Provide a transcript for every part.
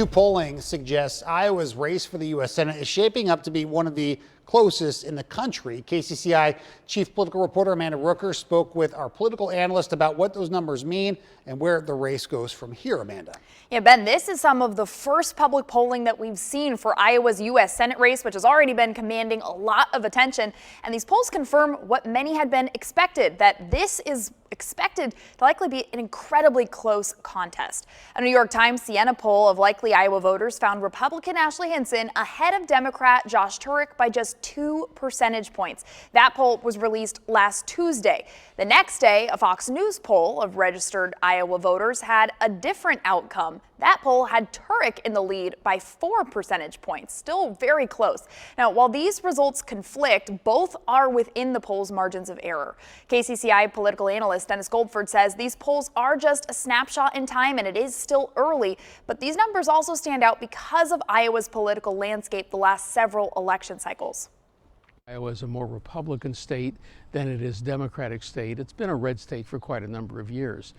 New polling suggests Iowa's race for the U.S. Senate is shaping up to be one of the closest in the country. KCCI chief political reporter Amanda Rooker spoke with our political analyst about what those numbers mean and where the race goes from here. Amanda. Yeah, Ben, this is some of the first public polling that we've seen for Iowa's U.S. Senate race, which has already been commanding a lot of attention. And these polls confirm what many had been expected, that this is expected to likely be an incredibly close contest. A New York Times Siena poll of likely Iowa voters found Republican Ashley Hinson ahead of Democrat Josh Turek by just 2 percentage points. That poll was released last Tuesday. The next day, a Fox News poll of registered Iowa voters had a different outcome. That poll had Turek in the lead by 4 percentage points, still very close. Now, while these results conflict, both are within the poll's margins of error. KCCI political analyst Dennis Goldford says these polls are just a snapshot in time and it is still early, but these numbers also stand out because of Iowa's political landscape the last several election cycles. Iowa is a more Republican state than it is Democratic state. It's been a red state for quite a number of years.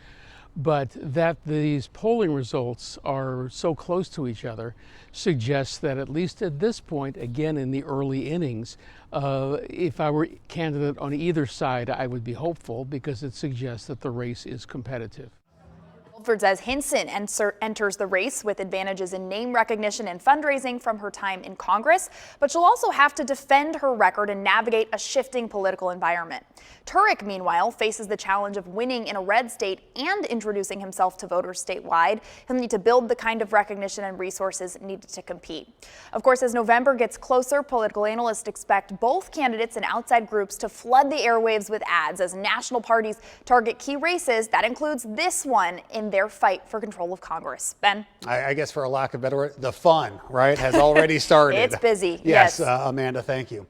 But that these polling results are so close to each other suggests that at least at this point, again in the early innings, if I were candidate on either side, I would be hopeful because it suggests that the race is competitive. Goldford says Hinson enters the race with advantages in name recognition and fundraising from her time in Congress, but she'll also have to defend her record and navigate a shifting political environment. Turek, meanwhile, faces the challenge of winning in a red state and introducing himself to voters statewide. He'll need to build the kind of recognition and resources needed to compete. Of course, as November gets closer, political analysts expect both candidates and outside groups to flood the airwaves with ads as national parties target key races. That includes this one in their fight for control of Congress. Ben? I guess for a lack of better word, the fun, right, has already started. It's busy. Yes, Amanda, thank you.